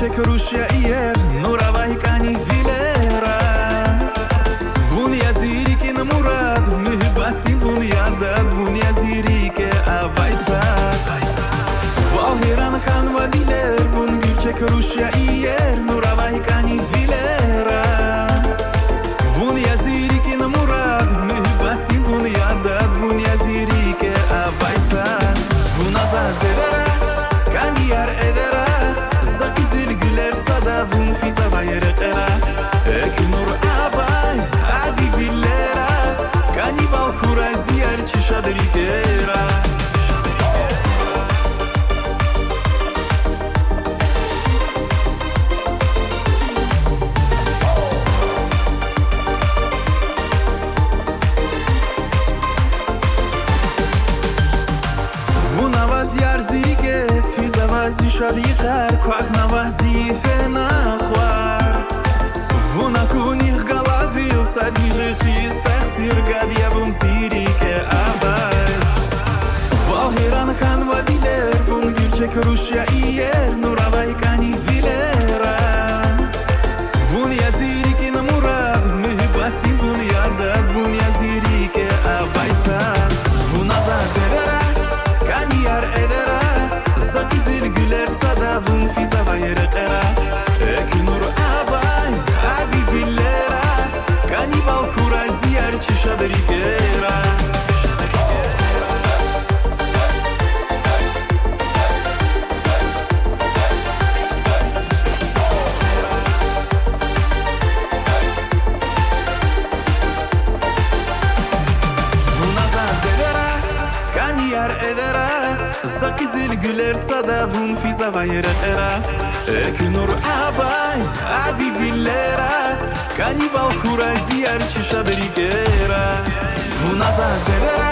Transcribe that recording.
gülçek Rusya iyer Nura vahikani vilera Vun yazirikin murad Mühibbatin vun yadad Vun yazirike avaysa Vahiran kan va viler Vun gülçek Rusya iyer Nura vahikani vilera Vun yazirikin murad Mühibbatin vun yadad Vun yazirike avaysa Vun azazera Kan yar edera Zakizil güler tada Vun fiza vayere qera Ek nur avay Adi villera Kanibal kuray ziyar çişadri gera شادی قر کوخ نوازی فنخوار ونا کونی غلاویل سادی جچیز تخسیر گادیا بون سیری که آبای واهران خان و دیلر بون گرچک روشیا ایر نورا وایکانی ویلرا بون یزیری که نموراد مهباتی بون یاداد بون یزیری که آبای سان بون ازازرا کانی یار ادرا Zakizil güler tada Vun fiza vayere qera Ek nur avay Adi villera Kanibal kuray ziyar çişadri gera Zakizil güler tada Vun fiza vayere qera Ek nur avay Adi villera Kanibal kuray ziyar çişadri gera Vun azazera